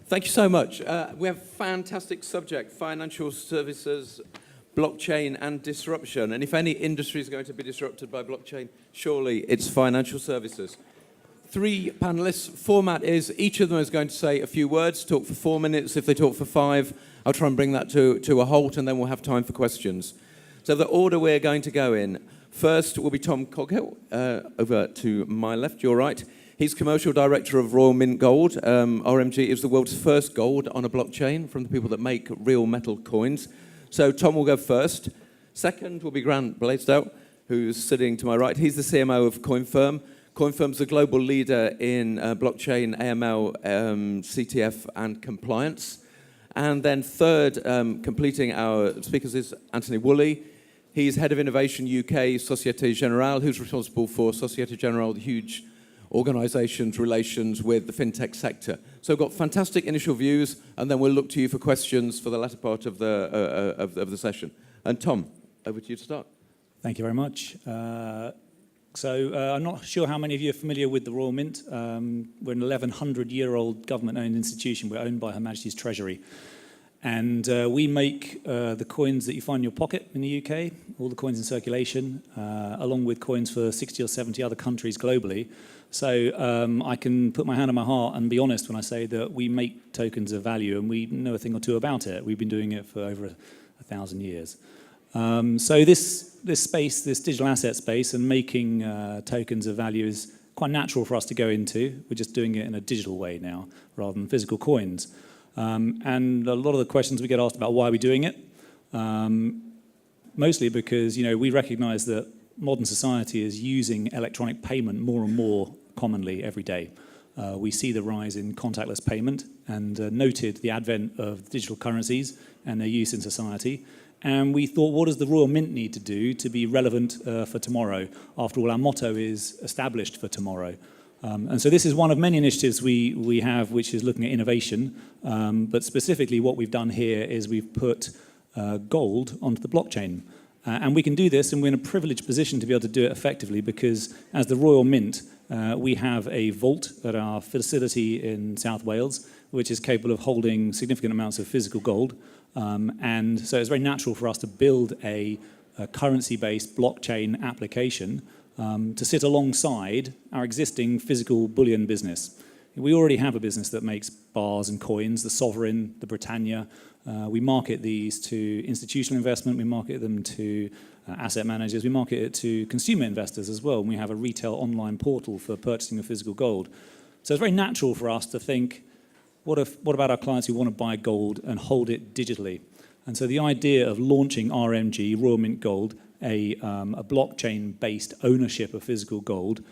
Thank you so much. We have a fantastic subject, financial services, blockchain and disruption. And if any industry is going to be disrupted by blockchain, surely it's financial services. 3 panelists. Format is each of them is going to say a few words, talk for 4 minutes. If they talk for 5, I'll try and bring that to a halt, and then we'll have time for questions. So the order we're going to go in, first will be Tom Coghill, over to my left, your right. He's Commercial Director of Royal Mint Gold. RMG is the world's first gold on a blockchain from the people that make real metal coins. So Tom will go first. Second will be Grant Blaisdell, who's sitting to my right. He's the CMO of CoinFirm. CoinFirm's the global leader in blockchain, AML, CTF, and compliance. And then third, completing our speakers, is Anthony Woolley. He's Head of Innovation UK, Societe Generale, who's responsible for Societe Generale, the huge organisations' relations with the fintech sector. So we've got fantastic initial views, and then we'll look to you for questions for the latter part of the session. And Tom, over to you to start. Thank you very much. I'm not sure how many of you are familiar with the Royal Mint. We're an 1,100-year-old government-owned institution. We're owned by Her Majesty's Treasury. And we make the coins that you find in your pocket in the UK, all the coins in circulation, along with coins for 60 or 70 other countries globally. So I can put my hand on my heart and be honest when I say that we make tokens of value, and we know a thing or two about it. We've been doing it for over 1,000 years. So this space, this digital asset space, and making tokens of value is quite natural for us to go into. We're just doing it in a digital way now, rather than physical coins. And a lot of the questions we get asked about why are we doing it, mostly because we recognise that modern society is using electronic payment more and more commonly every day. We see the rise in contactless payment and noted the advent of digital currencies and their use in society. And we thought, what does the Royal Mint need to do to be relevant for tomorrow? After all, our motto is established for tomorrow. And so this is one of many initiatives we have, which is looking at innovation. But specifically what we've done here is we've put gold onto the blockchain. And we can do this, and we're in a privileged position to be able to do it effectively because as the Royal Mint, we have a vault at our facility in South Wales, which is capable of holding significant amounts of physical gold. And so it's very natural for us to build a currency-based blockchain application to sit alongside our existing physical bullion business. We already have a business that makes bars and coins, the Sovereign, the Britannia. We market these to institutional investment, we market them to asset managers, we market it to consumer investors as well, and we have a retail online portal for purchasing of physical gold. So it's very natural for us to think, what about our clients who want to buy gold and hold it digitally? And so the idea of launching RMG, Royal Mint Gold, a blockchain-based ownership of physical gold,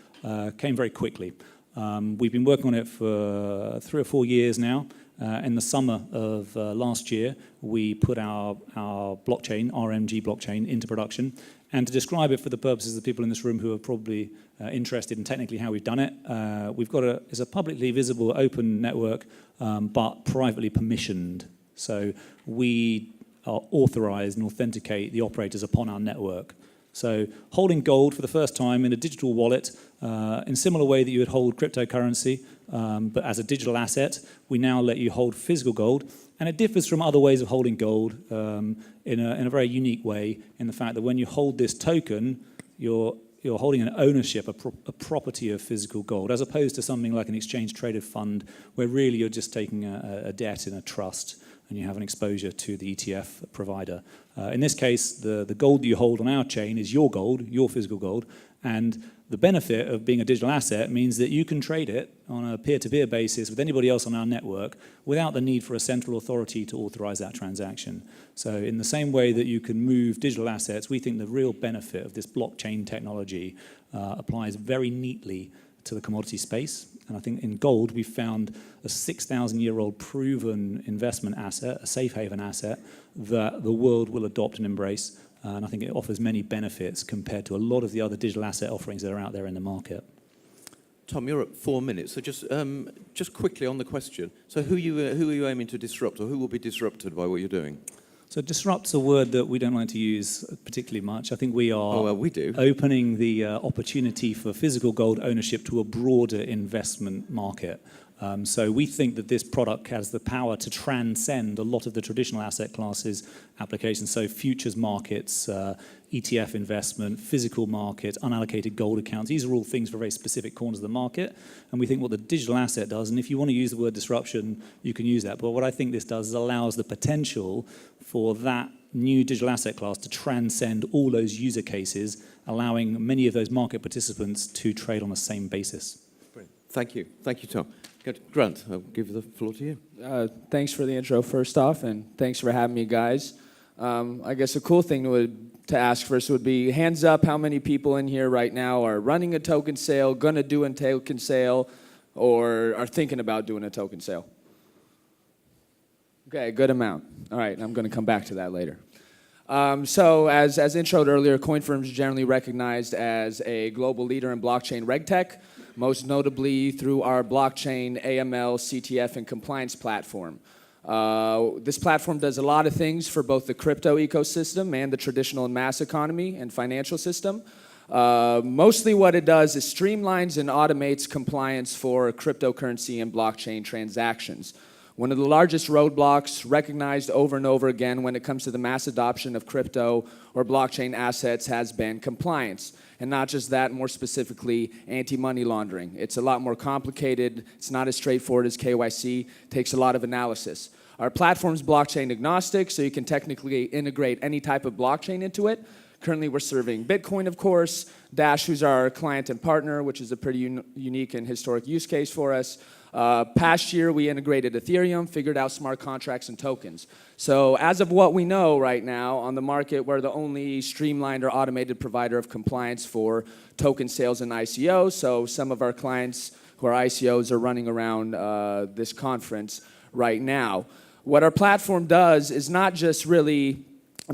came very quickly. We've been working on it for 3 or 4 years now. In the summer of last year, we put our blockchain, RMG blockchain, into production. And to describe it for the purposes of the people in this room who are probably interested in technically how we've done it, it's a publicly visible open network, but privately permissioned. So we are authorized and authenticate the operators upon our network. So holding gold for the first time in a digital wallet, in a similar way that you would hold cryptocurrency, but as a digital asset, we now let you hold physical gold. And it differs from other ways of holding gold in a very unique way, in the fact that when you hold this token, you're holding an ownership, a property of physical gold, as opposed to something like an exchange-traded fund, where really you're just taking a debt in a trust, and you have an exposure to the ETF provider. In this case, the gold that you hold on our chain is your gold, your physical gold, and the benefit of being a digital asset means that you can trade it on a peer-to-peer basis with anybody else on our network without the need for a central authority to authorize that transaction. So in the same way that you can move digital assets, we think the real benefit of this blockchain technology applies very neatly to the commodity space. And I think in gold, we've found a 6,000-year-old proven investment asset, a safe haven asset, that the world will adopt and embrace. And I think it offers many benefits compared to a lot of the other digital asset offerings that are out there in the market. Tom, you're at 4 minutes, so just quickly on the question. So who are you aiming to disrupt, or who will be disrupted by what you're doing? So disrupt's a word that we don't like to use particularly much. I think we are opening the opportunity for physical gold ownership to a broader investment market. So we think that this product has the power to transcend a lot of the traditional asset classes applications, so futures markets, ETF investment, physical markets, unallocated gold accounts. These are all things for very specific corners of the market. And we think what the digital asset does, and if you want to use the word disruption, you can use that. But what I think this does is allows the potential for that new digital asset class to transcend all those user cases, allowing many of those market participants to trade on the same basis. Brilliant. Thank you. Thank you, Tom. Good. Grant, I'll give the floor to you. Thanks for the intro first off, and thanks for having me, guys. I guess a cool thing to ask first would be, hands up, how many people in here right now are running a token sale, gonna do a token sale, or are thinking about doing a token sale? Okay, good amount. All right, I'm gonna come back to that later. So as introed earlier, CoinFirm is generally recognized as a global leader in blockchain regtech, most notably through our blockchain AML, CTF, and compliance platform. This platform does a lot of things for both the crypto ecosystem and the traditional and mass economy and financial system. Mostly what it does is streamlines and automates compliance for cryptocurrency and blockchain transactions. One of the largest roadblocks recognized over and over again when it comes to the mass adoption of crypto or blockchain assets has been compliance. And not just that, more specifically, anti-money laundering. It's a lot more complicated. It's not as straightforward as KYC. It takes a lot of analysis. Our platform's blockchain agnostic, so you can technically integrate any type of blockchain into it. Currently, we're serving Bitcoin, of course, Dash, who's our client and partner, which is a pretty unique and historic use case for us. Past year, we integrated Ethereum, figured out smart contracts and tokens. So as of what we know right now on the market, we're the only streamlined or automated provider of compliance for token sales and ICOs. So some of our clients who are ICOs are running around this conference right now. What our platform does is not just really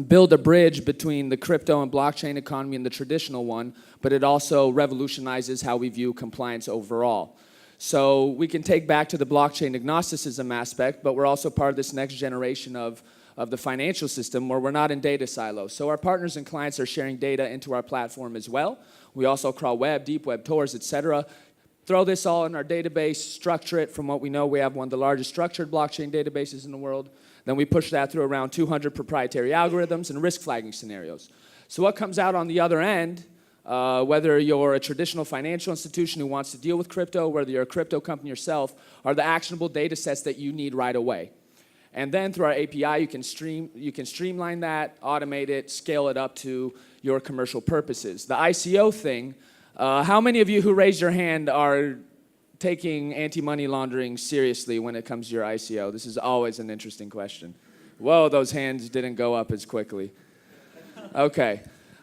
build a bridge between the crypto and blockchain economy and the traditional one, but it also revolutionizes how we view compliance overall. So we can take back to the blockchain agnosticism aspect, but we're also part of this next generation of the financial system where we're not in data silos. So our partners and clients are sharing data into our platform as well. We also crawl web, deep web, Tors, etc. Throw this all in our database, structure it. From what we know, we have one of the largest structured blockchain databases in the world. Then we push that through around 200 proprietary algorithms and risk flagging scenarios. So what comes out on the other end, whether you're a traditional financial institution who wants to deal with crypto, whether you're a crypto company yourself, are the actionable data sets that you need right away. And then through our API, you can streamline that, automate it, scale it up to your commercial purposes. The ICO thing, how many of you who raised your hand are taking anti-money laundering seriously when it comes to your ICO? This is always an interesting question. Whoa, those hands didn't go up as quickly. Okay.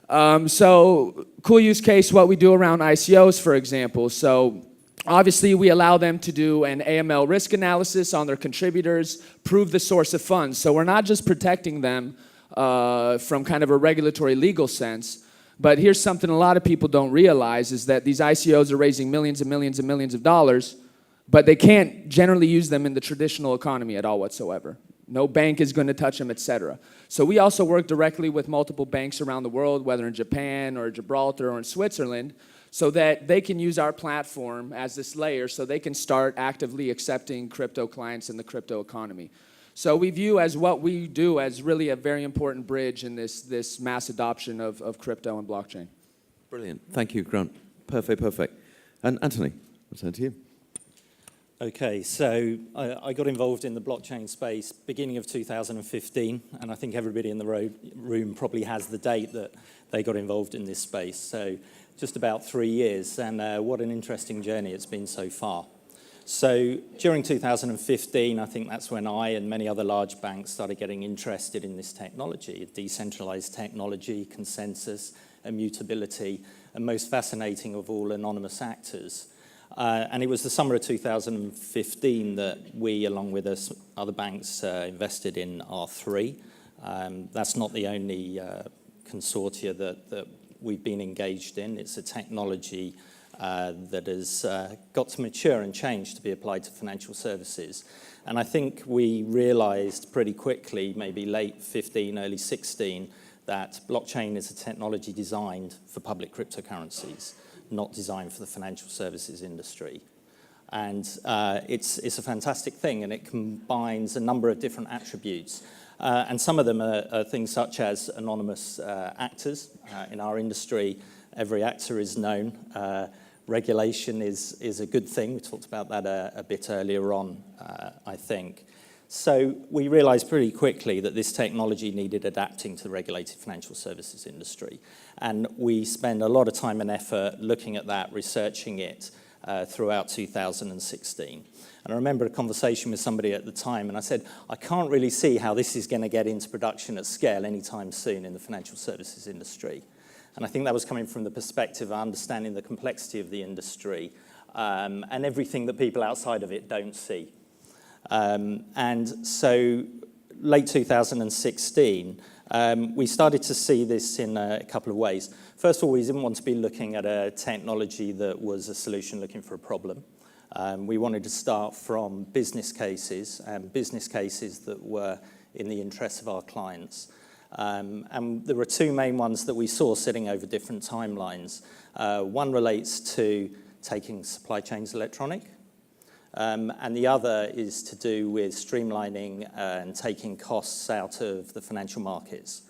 So cool use case, what we do around ICOs, for example. So obviously, we allow them to do an AML risk analysis on their contributors, prove the source of funds. So we're not just protecting them from kind of a regulatory legal sense, but here's something a lot of people don't realize is that these ICOs are raising millions and millions and millions of dollars, but they can't generally use them in the traditional economy at all whatsoever. No bank is going to touch them, etc. So we also work directly with multiple banks around the world, whether in Japan or Gibraltar or in Switzerland, so that they can use our platform as this layer so they can start actively accepting crypto clients in the crypto economy. So we view as what we do as really a very important bridge in this mass adoption of crypto and blockchain. Brilliant. Thank you, Grant. Perfect. And Anthony, I'll turn to you. Okay, so I got involved in the blockchain space beginning of 2015, and I think everybody in the room probably has the date that they got involved in this space. So just about 3 years, and what an interesting journey it's been so far. So during 2015, I think that's when I and many other large banks started getting interested in this technology, decentralized technology, consensus, immutability, and most fascinating of all, anonymous actors. And it was the summer of 2015 that we, along with other banks, invested in R3. That's not the only consortia that we've been engaged in. It's a technology that has got to mature and change to be applied to financial services. And I think we realized pretty quickly, maybe late 15, early 16, that blockchain is a technology designed for public cryptocurrencies, not designed for the financial services industry. And it's a fantastic thing, and it combines a number of different attributes. And some of them are things such as anonymous actors. In our industry, every actor is known. Regulation is a good thing. We talked about that a bit earlier on, I think. So we realized pretty quickly that this technology needed adapting to the regulated financial services industry. And we spend a lot of time and effort looking at that, researching it throughout 2016. And I remember a conversation with somebody at the time, and I said, I can't really see how this is going to get into production at scale anytime soon in the financial services industry. And I think that was coming from the perspective of understanding the complexity of the industry and everything that people outside of it don't see. And so late 2016, we started to see this in a couple of ways. First of all, we didn't want to be looking at a technology that was a solution looking for a problem. We wanted to start from business cases, and business cases that were in the interests of our clients. And there were two main ones that we saw sitting over different timelines. One relates to taking supply chains electronic, and the other is to do with streamlining and taking costs out of the financial markets.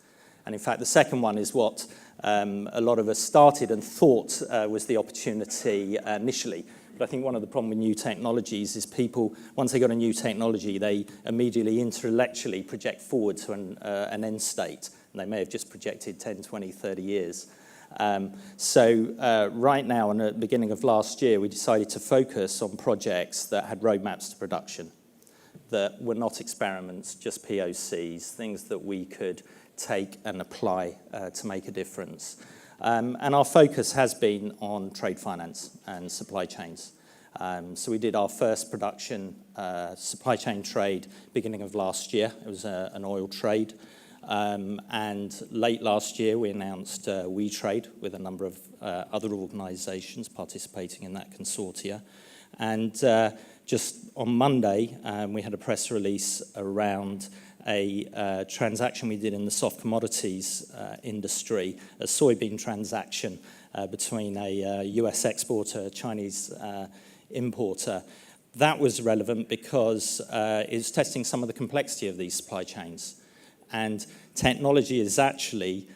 And in fact, the second one is what a lot of us started and thought was the opportunity initially. But I think one of the problems with new technologies is people, once they got a new technology, they immediately intellectually project forward to an end state. And they may have just projected 10, 20, 30 years. So right now, and at the beginning of last year, we decided to focus on projects that had roadmaps to production, that were not experiments, just POCs, things that we could take and apply to make a difference. And our focus has been on trade finance and supply chains. So we did our first production supply chain trade beginning of last year. It was an oil trade. And late last year, we announced WeTrade with a number of other organizations participating in that consortia. And just on Monday, we had a press release around a transaction we did in the soft commodities industry, a soybean transaction between a US exporter, a Chinese importer. That was relevant because it's testing some of the complexity of these supply chains. And technology is actually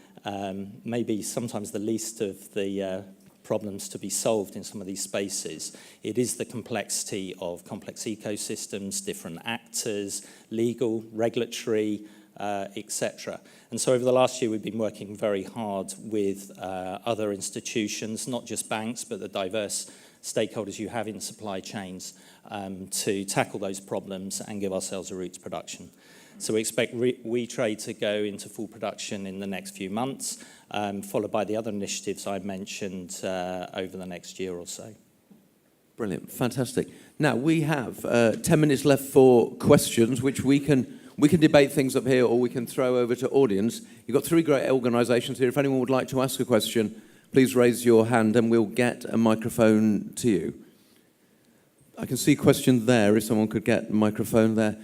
maybe sometimes the least of the problems to be solved in some of these spaces. It is the complexity of complex ecosystems, different actors, legal, regulatory, etc. And so over the last year, we've been working very hard with other institutions, not just banks, but the diverse stakeholders you have in supply chains to tackle those problems and give ourselves a route to production. So we expect WeTrade to go into full production in the next few months, followed by the other initiatives I mentioned over the next year or so. Brilliant, fantastic. Now, we have 10 minutes left for questions, which we can debate things up here or we can throw over to audience. You've got three great organisations here. If anyone would like to ask a question, please raise your hand and we'll get a microphone to you. I can see a question there, if someone could get a microphone there.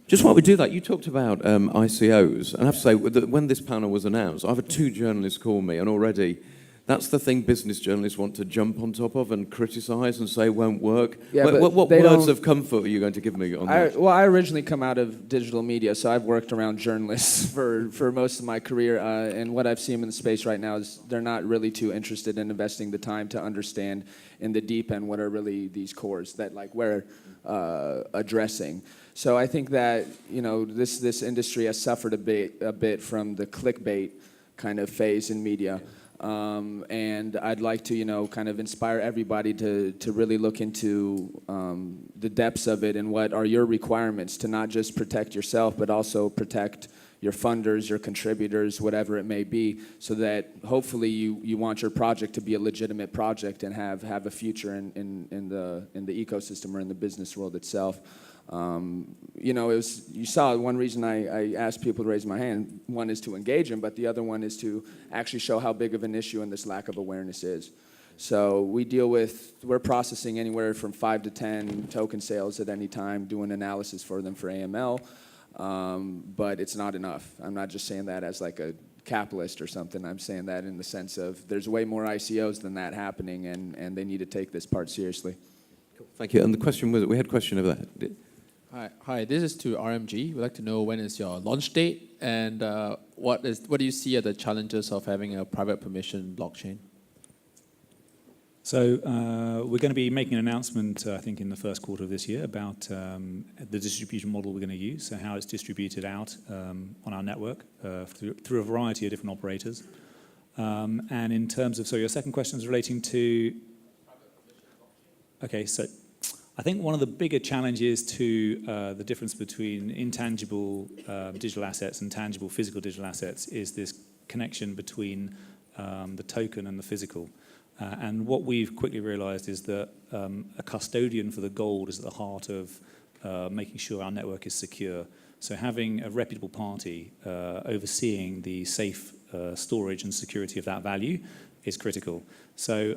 Just while we do that, you talked about ICOs, and I have to say, when this panel was announced, I've had two journalists call me, and already that's the thing business journalists want to jump on top of and criticise and say won't work. Yeah, what words of comfort are you going to give me on that? Well, I originally come out of digital media, so I've worked around journalists for most of my career, and what I've seen in the space right now is they're not really too interested in investing the time to understand in the deep end what are really these cores that we're addressing. So I think that this industry has suffered a bit from the clickbait kind of phase in media, and I'd like to kind of inspire everybody to really look into the depths of it and what are your requirements to not just protect yourself but also protect your funders, your contributors, whatever it may be, so that hopefully you want your project to be a legitimate project and have a future in the ecosystem or in the business world itself. You saw one reason I asked people to raise my hand. One is to engage them, but the other one is to actually show how big of an issue and this lack of awareness is. So we're processing anywhere from 5 to 10 token sales at any time, doing analysis for them for AML, but it's not enough. I'm not just saying that as like a capitalist or something. I'm saying that in the sense of there's way more ICOs than that happening, and they need to take this part seriously. Thank you. And the question was, we had a question over there. Hi. This is to RMG. We'd like to know when is your launch date and what do you see are the challenges of having a private permission blockchain? So we're going to be making an announcement, I think, in the first quarter of this year about the distribution model we're going to use, so how it's distributed out on our network through a variety of different operators. And in terms of, so your second question is relating to... Okay, so I think one of the bigger challenges to the difference between intangible digital assets and tangible physical digital assets is this connection between the token and the physical. And what we've quickly realized is that a custodian for the gold is at the heart of making sure our network is secure. So having a reputable party overseeing the safe storage and security of that value is critical. So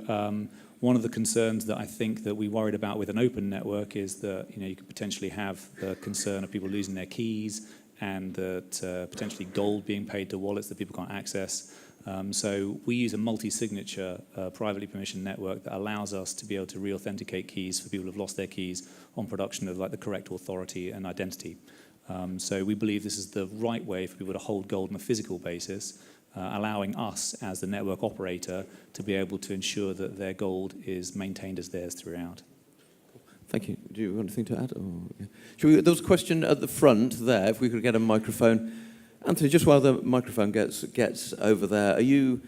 one of the concerns that I think that we worried about with an open network is that you could potentially have the concern of people losing their keys and that potentially gold being paid to wallets that people can't access. So we use a multi-signature privately permissioned network that allows us to be able to re-authenticate keys for people who have lost their keys on production of the correct authority and identity. So we believe this is the right way for people to hold gold on a physical basis, allowing us as the network operator to be able to ensure that their gold is maintained as theirs throughout. Thank you. Do you want anything to add? There was a question at the front there, if we could get a microphone. Anthony, just while the microphone gets over there, are you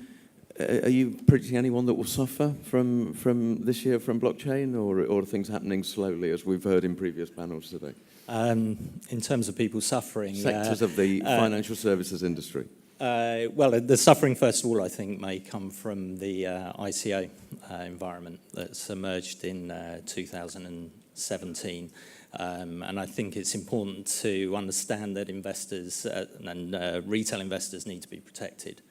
predicting anyone that will suffer from this year from blockchain, or are things happening slowly, as we've heard in previous panels today? In terms of people suffering... Sectors of the financial services industry. Well, the suffering, first of all, I think may come from the ICO environment that's emerged in 2017. And I think it's important to understand that investors and retail investors need to be protected.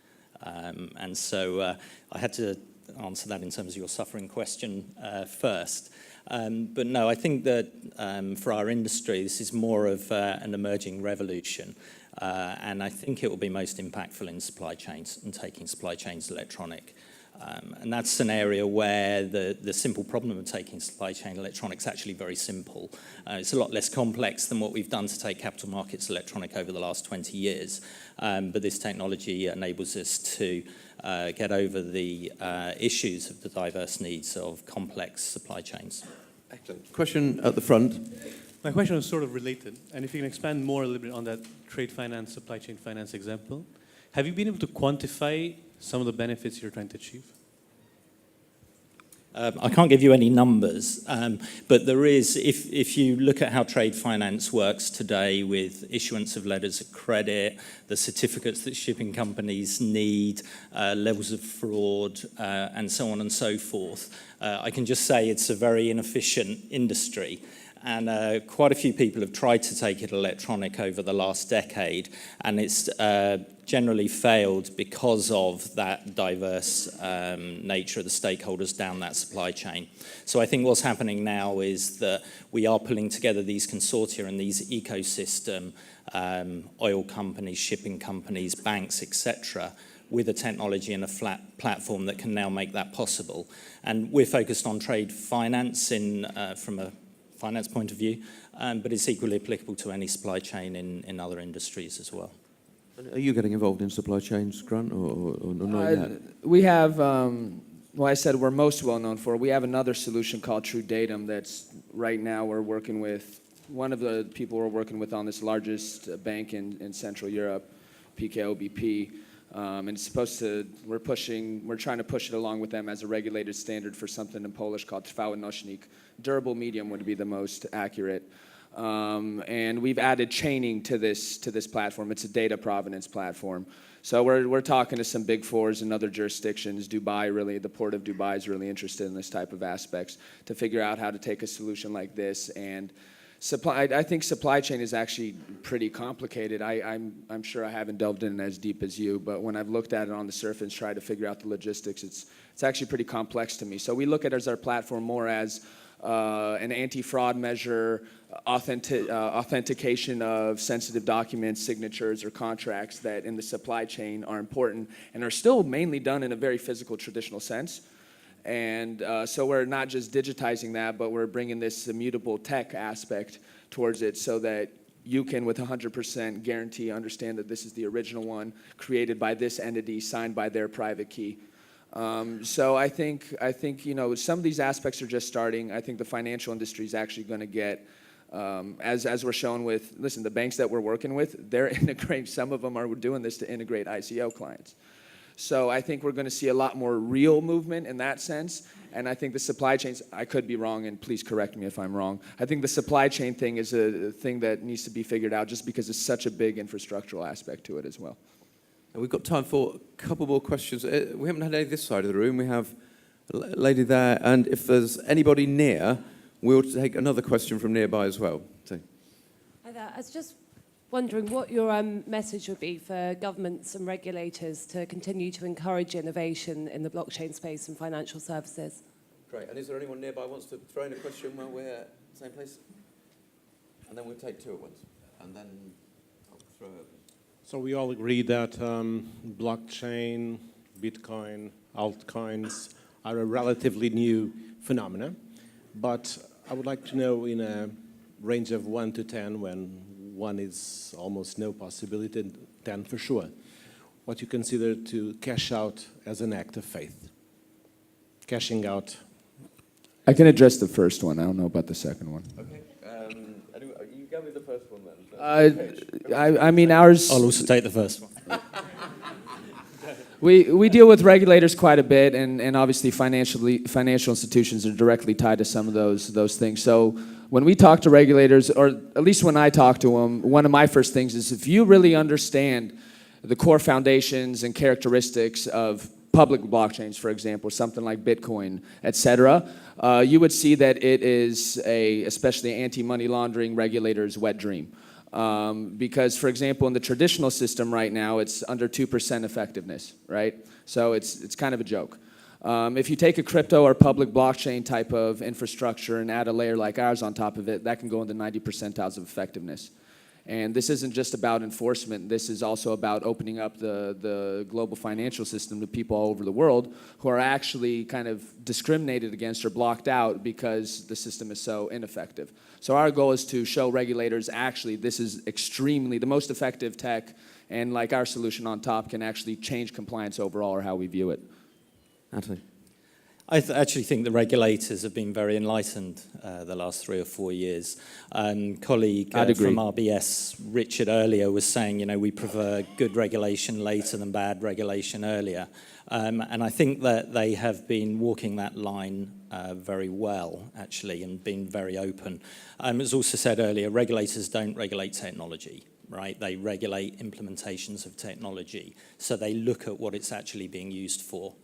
And so I had to answer that in terms of your suffering question first. But no, I think that for our industry, this is more of an emerging revolution. And I think it will be most impactful in supply chains and taking supply chains electronic. And that's an area where the simple problem of taking supply chain electronic is actually very simple. It's a lot less complex than what we've done to take capital markets electronic over the last 20 years. But this technology enables us to get over the issues of the diverse needs of complex supply chains. Excellent. Question at the front. My question is sort of related, and if you can expand more a little bit on that trade finance, supply chain finance example. Have you been able to quantify some of the benefits you're trying to achieve? I can't give you any numbers, but there is, if you look at how trade finance works today with issuance of letters of credit, the certificates that shipping companies need, levels of fraud, and so on and so forth, I can just say it's a very inefficient industry. And quite a few people have tried to take it electronic over the last decade, and it's generally failed because of that diverse nature of the stakeholders down that supply chain. So I think what's happening now is that we are pulling together these consortia and these ecosystem, oil companies, shipping companies, banks, etc., with a technology and a flat platform that can now make that possible. And we're focused on trade finance from a finance point of view, but it's equally applicable to any supply chain in other industries as well. Are you getting involved in supply chains, Grant, or not yet? We have, well, I said we're most well known for. We have another solution called True Datum that's right now we're working with, one of the people we're working with on this largest bank in Central Europe, PKO BP. And it's supposed to, we're trying to push it along with them as a regulated standard for something in Polish called trwały nośnik. Durable medium would be the most accurate. And we've added chaining to this platform. It's a data provenance platform. So we're talking to some big fours in other jurisdictions. Dubai, really, the port of Dubai is really interested in this type of aspects to figure out how to take a solution like this. And I think supply chain is actually pretty complicated. I'm sure I haven't delved in as deep as you, but when I've looked at it on the surface, tried to figure out the logistics, it's actually pretty complex to me. So we look at it as our platform more as an anti-fraud measure, authentication of sensitive documents, signatures, or contracts that in the supply chain are important and are still mainly done in a very physical, traditional sense. And so we're not just digitizing that, but we're bringing this immutable tech aspect towards it so that you can, with 100% guarantee, understand that this is the original one, created by this entity, signed by their private key. So I think some of these aspects are just starting. I think the financial industry is actually going to get, as we're shown with, listen, the banks that we're working with, they're integrating, some of them are doing this to integrate ICO clients. So I think we're going to see a lot more real movement in that sense. And I think the supply chains, I could be wrong, and please correct me if I'm wrong. I think the supply chain thing is a thing that needs to be figured out just because it's such a big infrastructural aspect to it as well. And we've got time for a couple more questions. We haven't had any this side of the room. We have a lady there, and if there's anybody near, we'll take another question from nearby as well. So. Hi there. I was just wondering what your message would be for governments and regulators to continue to encourage innovation in the blockchain space and financial services. Great. And is there anyone nearby who wants to throw in a question while we're at the same place? And then we'll take two at once. And then I'll throw it. So we all agree that blockchain, Bitcoin, altcoins are a relatively new phenomena. But I would like to know, in a range of 1 to 10, when 1 is almost no possibility, and 10 for sure, what you consider to cash out as an act of faith. Cashing out. I can address the first one. I don't know about the second one. Okay. You go with the first one then. I mean, ours... I'll also take the first one. We deal with regulators quite a bit, and obviously financial institutions are directly tied to some of those things. So when we talk to regulators, or at least when I talk to them, one of my first things is if you really understand the core foundations and characteristics of public blockchains, for example, something like Bitcoin, et cetera, you would see that it is especially anti-money laundering regulators' wet dream. Because, for example, in the traditional system right now, it's under 2% effectiveness, right? So it's kind of a joke. If you take a crypto or public blockchain type of infrastructure and add a layer like ours on top of it, that can go into 90 percentiles of effectiveness. And this isn't just about enforcement. This is also about opening up the global financial system to people all over the world who are actually kind of discriminated against or blocked out because the system is so ineffective. So our goal is to show regulators actually this is extremely the most effective tech, and like our solution on top can actually change compliance overall or how we view it. Anthony. I actually think the regulators have been very enlightened the last 3 or 4 years. Colleague from RBS, Richard, earlier was saying, we prefer good regulation later than bad regulation earlier. And I think that they have been walking that line very well, actually, and been very open. As also said earlier, regulators don't regulate technology, right? They regulate implementations of technology. So they look at what it's actually being used for.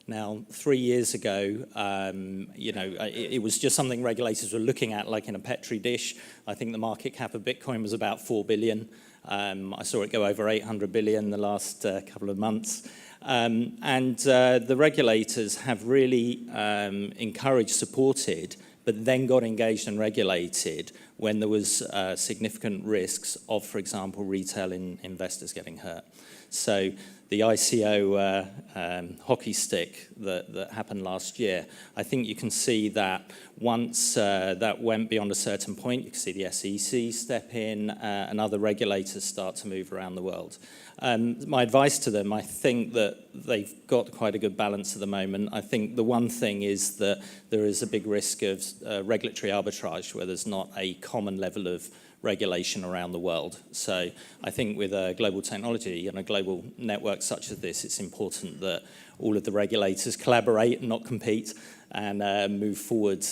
Now, 3 years ago, it was just something regulators were looking at like in a Petri dish. I think the market cap of Bitcoin was about 4 billion. I saw it go over 800 billion the last couple of months. The regulators have really encouraged, supported, but then got engaged and regulated when there was significant risks of, for example, retail investors getting hurt. So the ICO hockey stick that happened last year, I think you can see that once that went beyond a certain point, you can see the SEC step in and other regulators start to move around the world. My advice to them, I think that they've got quite a good balance at the moment. I think the one thing is that there is a big risk of regulatory arbitrage where there's not a common level of regulation around the world. So I think with a global technology and a global network such as this, it's important that all of the regulators collaborate and not compete and move forward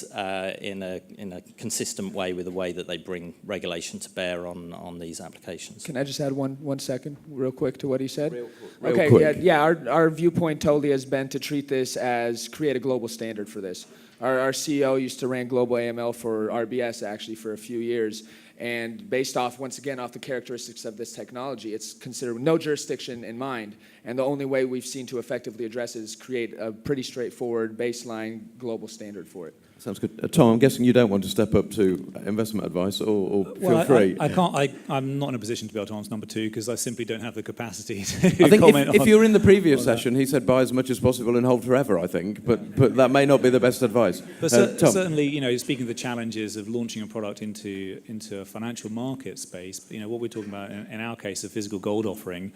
in a consistent way with the way that they bring regulation to bear on these applications. Can I just add one second real quick to what he said? Real Okay, quick. yeah, our viewpoint totally has been to treat this as create a global standard for this. Our CEO used to run global AML for RBS actually for a few years. And based off, once again, off the characteristics of this technology, it's considered with no jurisdiction in mind. And the only way we've seen to effectively address it is create a pretty straightforward baseline global standard for it. Sounds good. Tom, I'm guessing you don't want to step up to investment advice, or feel Well, free. I can't. I'm not in a position to be able to answer number two because I simply don't have the capacity to I think comment if on. you were in the previous session, he said buy as much as possible and hold forever, I think. But that may not be the best advice. But Tom. certainly, you know, speaking of the challenges of launching a product into a financial market space, you know, what we're talking about in our case, a physical gold offering,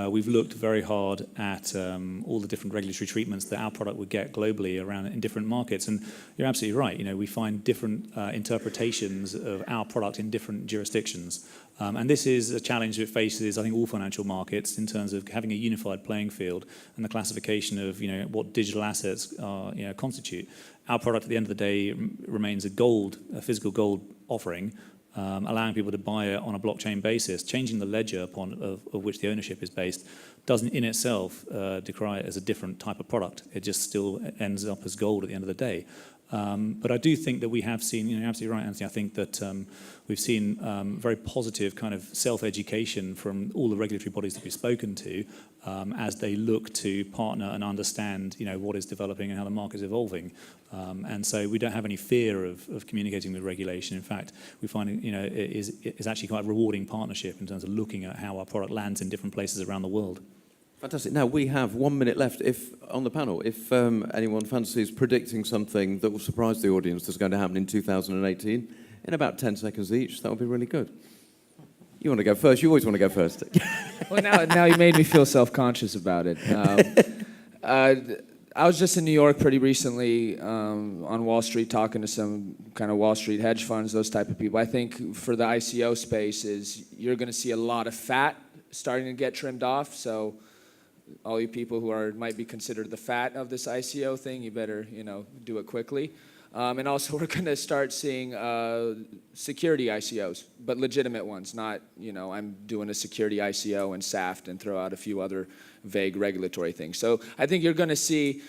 we've looked very hard at all the different regulatory treatments that our product would get globally around in different markets. And you're absolutely right. You know, we find different interpretations of our product in different jurisdictions. And this is a challenge that faces, I think, all financial markets in terms of having a unified playing field and the classification of, you know, what digital assets are, you know, constitute. Our product at the end of the day remains a physical gold offering, allowing people to buy it on a blockchain basis. Changing the ledger of which the ownership is based doesn't in itself decry it as a different type of product. It just still ends up as gold at the end of the day. But I do think that we have seen, you know, absolutely right, Anthony, I think that we've seen very positive kind of self-education from all the regulatory bodies that we've spoken to as they look to partner and understand, you know, what is developing and how the market is evolving. And so we don't have any fear of communicating with regulation. In fact, we find, you know, it is actually quite a rewarding partnership in terms of looking at how our product lands in different places around the world. Fantastic. Now, we have 1 minute left on the panel. If anyone fancies predicting something that will surprise the audience that's going to happen in 2018, in about 10 seconds each, that would be really good. You want to go first? You always want to go first. Well, now you made me feel self-conscious about it. I was just in New York pretty recently on Wall Street talking to some kind of Wall Street hedge funds, those type of people. I think for the ICO space you're going to see a lot of fat starting to get trimmed off. So all you people who might be considered the fat of this ICO thing, you better, you know, do it quickly. And also we're going to start seeing security ICOs, but legitimate ones, not, you know, I'm doing a security ICO and SAFT and throw out a few other vague regulatory things. So I think you're going to see,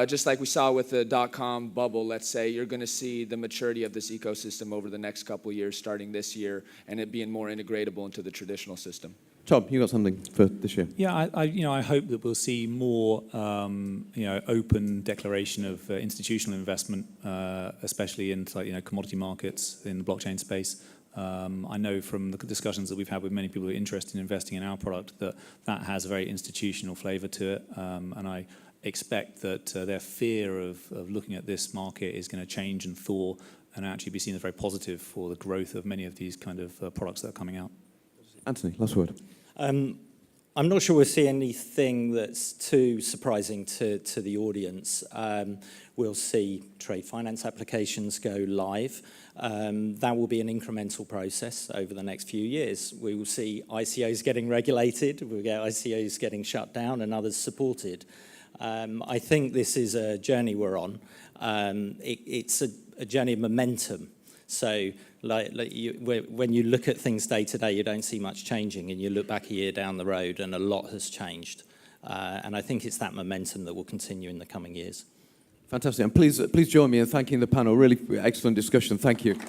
just like we saw with the dot-com bubble, let's say, you're going to see the maturity of this ecosystem over the next couple of years, starting this year, and it being more integratable into the traditional system. Tom, you got something for this year? Yeah, I hope that we'll see more, you know, open declaration of institutional investment, especially in, like, you know, commodity markets in the blockchain space. I know from the discussions that we've had with many people who are interested in investing in our product that has a very institutional flavour to it, and I expect that their fear of looking at this market is going to change and thaw and actually be seen as very positive for the growth of many of these kind of products that are coming out. Anthony, last word. I'm not sure we'll see anything that's too surprising to the audience. We'll see trade finance applications go live. That will be an incremental process over the next few years. We will see ICOs getting regulated, we'll get ICOs getting shut down and others supported. I think this is a journey we're on. It's a journey of momentum. So when you look at things day to day, you don't see much changing, and you look back a year down the road and a lot has changed. And I think it's that momentum that will continue in the coming years. Fantastic. And please join me in thanking the panel. Really excellent discussion. Thank you.